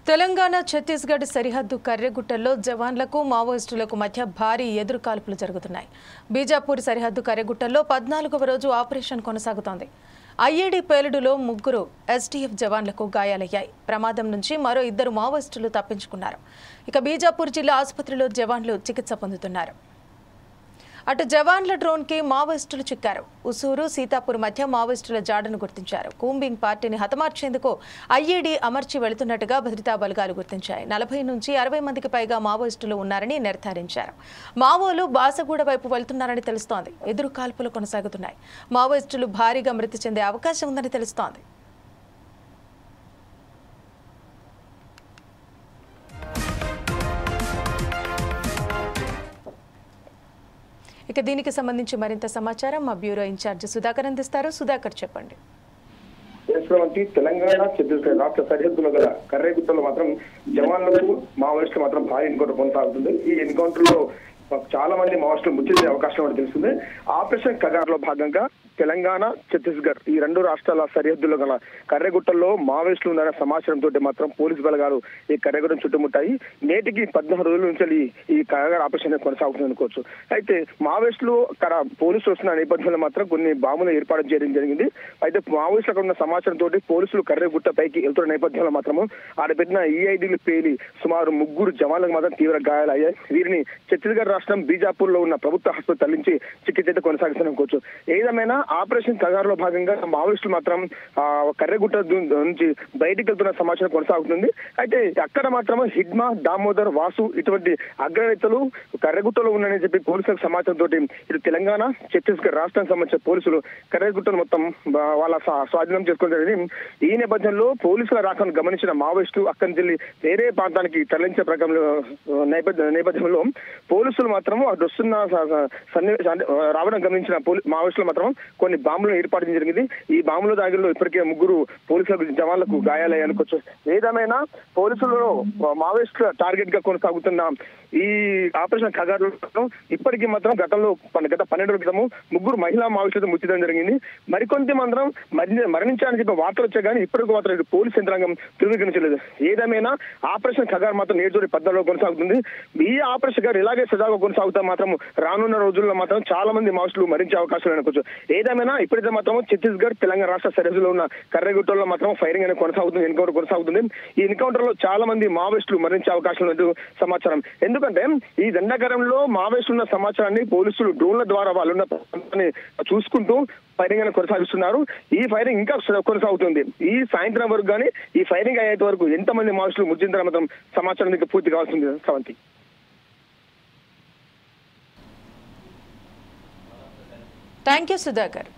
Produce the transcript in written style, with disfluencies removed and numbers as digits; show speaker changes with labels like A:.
A: తెలంగాణ ఛత్తీస్గఢ్ సరిహద్దు కర్రెగుట్టల్లో జవాన్లకు మావోయిస్టులకు మధ్య భారీ ఎదురుకాల్పులు జరుగుతున్నాయి. బీజాపూర్ సరిహద్దు కర్రెగుట్టల్లో 14వ రోజు ఆపరేషన్ కొనసాగుతోంది. ఐఈడీ పేలుడులో 3 ఎస్టీఎఫ్ జవాన్లకు గాయాలయ్యాయి. ప్రమాదం నుంచి మరో 2 మావోయిస్టులు తప్పించుకున్నారు. ఇక బీజాపూర్ జిల్లా ఆసుపత్రిలో జవాన్లు చికిత్స పొందుతున్నారు. అటు జవాన్ల డ్రోన్ కి మావోయిస్టులు చిక్కారు. ఉసూరు సీతాపూర్ మధ్య మావోయిస్టుల జాడను గుర్తించారు. కూంబింగ్ పార్టీని హతమార్చేందుకు ఐఈడీ అమర్చి వెళుతున్నట్టుగా భద్రతా బలగాలు గుర్తించాయి. 40 నుంచి 60 మందికి పైగా మావోయిస్టులు ఉన్నారని నిర్ధారించారు. మావోలు బాసగూడ వైపు వెళ్తున్నారని తెలుస్తోంది. ఎదురు కాల్పులు కొనసాగుతున్నాయి. మావోయిస్టులు భారీగా మృతి చెందే అవకాశం ఉందని తెలుస్తోంది. ఇక దీనికి సంబంధించి మరింత సమాచారం మా బ్యూరో ఇన్ఛార్జ్ సుధాకర్ అందిస్తారు. సుధాకర్ చెప్పండి.
B: తెలంగాణ ఛత్తీస్గఢ్ రాష్ట్ర సరిహద్దులో గల కర్రేగుట్టలో మాత్రం జవాన్లకు మావోయిస్టులు మాత్రం భారీ ఎన్కౌంటర్ కొనసాగుతుంది. ఈ ఎన్కౌంటర్ లో చాలా మంది మావోయిస్టులు మృతి చెందే అవకాశం అని తెలుస్తుంది. ఆపరేషన్ కగార్ లో భాగంగా తెలంగాణ ఛత్తీస్గఢ్ ఈ 2 రాష్ట్రాల సరిహద్దులో గల కర్రెగుట్టల్లో మావోయిస్టులు ఉందన్న సమాచారంతో మాత్రం పోలీసు బలగాలు ఈ కర్రెగుట్టను చుట్టుముట్టాయి. నేటికి 16 రోజుల నుంచి ఈ కగార్ ఆపరేషన్ కొనసాగుతుంది అనుకోవచ్చు. అయితే మావోయిస్టులు అక్కడ పోలీసులు వస్తున్న నేపథ్యంలో మాత్రం కొన్ని బాంబులు ఏర్పాటు చేయడం జరిగింది. అయితే మావోయిస్టులకు ఉన్న సమాచారంతో పోలీసులు కర్రెగుట్ట పైకి వెళ్తున్న నేపథ్యంలో మాత్రము ఆడబెట్టిన ఈఐడీలు పేలి సుమారు 3 జవాన్లకు మాత్రం తీవ్ర గాయాలయ్యాయి. వీరిని ఛత్తీస్గఢ్ రాష్ట్రం బీజాపూర్ లో ఉన్న ప్రభుత్వ ఆసుపత్రి తరలించి చికిత్స కొనసాగుతున్న అనుకోవచ్చు. ఏదేమైనా ఆపరేషన్ కగార్ లో భాగంగా మావోయిస్టులు మాత్రం కర్రెగుట్ట నుంచి బయటికి వెళ్తున్న సమాచారం కొనసాగుతుంది. అయితే అక్కడ మాత్రం హిడ్మా, దామోదర్, వాసు ఇటువంటి అగ్రనేతలు కర్రెగుట్టలో ఉన్నారని చెప్పి పోలీసులకు సమాచారంతో ఇటు తెలంగాణ ఛత్తీస్గఢ్ రాష్ట్రానికి సంబంధించిన పోలీసులు కర్రెగుట్టను మొత్తం వాళ్ళ స్వాధీనం చేసుకోవడం. ఈ నేపథ్యంలో పోలీసుల రాకను గమనించిన మావోయిస్టులు అక్కడి నుంచి వేరే ప్రాంతానికి తరలించే నేపథ్యంలో పోలీసులు మాత్రం అటు వస్తున్న రావడం గమనించిన మావోయిస్టులు మాత్రం కొన్ని బాంబులను ఏర్పాటు జరిగింది. ఈ బాంబుల దాడిలో ఇప్పటికే 3 పోలీసులకు జవాన్లకు గాయాలయ్యాయి అనుకోవచ్చు. ఏదేమైనా పోలీసులలో మావోయిస్టుల టార్గెట్ గా కొనసాగుతున్న ఈ ఆపరేషన్ కగార్ ఇప్పటికీ మాత్రం గత 12 రోజుల క్రితము 3 మహిళా మావోయిస్టులతో మృతి చెందడం జరిగింది. మరికొంత మందిరం మరణించాలని చెప్పి వార్తలు వచ్చాయి కానీ ఇప్పటికి మాత్రం పోలీసు యంత్రాంగం ధృవీకరించలేదు. ఏదేమైనా ఆపరేషన్ కగార్ మాత్రం నేటి 16 కొనసాగుతుంది. ఈ ఆపరేషన్ కగార్ ఇలాగే సజావుగా కొనసాగుతా మాత్రం రానున్న రోజుల్లో మాత్రం చాలా మంది మావోయిస్టులు మరించే అవకాశాలు అనుకోవచ్చు. ఏదేమైనా ఇప్పటికే మాత్రం ఛత్తీస్గఢ్ తెలంగాణ రాష్ట్ర సరిహద్దులో ఉన్న కర్రెగుట్టలో మాత్రం ఫైరింగ్ అనేది కొనసాగుతుంది. ఎన్కౌంటర్ కొనసాగుతుంది. ఈ ఎన్కౌంటర్ లో చాలా మంది మావోయిస్టులు మరణించే అవకాశం ఉన్నట్టు సమాచారం. ఎందుకంటే ఈ దండకారంలో మావోయిస్టులు ఉన్న సమాచారాన్ని పోలీసులు డ్రోన్ల ద్వారా వాళ్ళున్న చూసుకుంటూ ఫైరింగ్ అనేది కొనసాగిస్తున్నారు. ఈ ఫైరింగ్ ఇంకా కొనసాగుతుంది. ఈ సాయంత్రం వరకు కానీ ఈ ఫైరింగ్ అయ్యేంత వరకు ఎంతమంది మావోయిస్టులు మృతి చెందిన మాత్రం సమాచారం పూర్తి కావాల్సింది. సవంతి.
A: Thank you Sudhakar.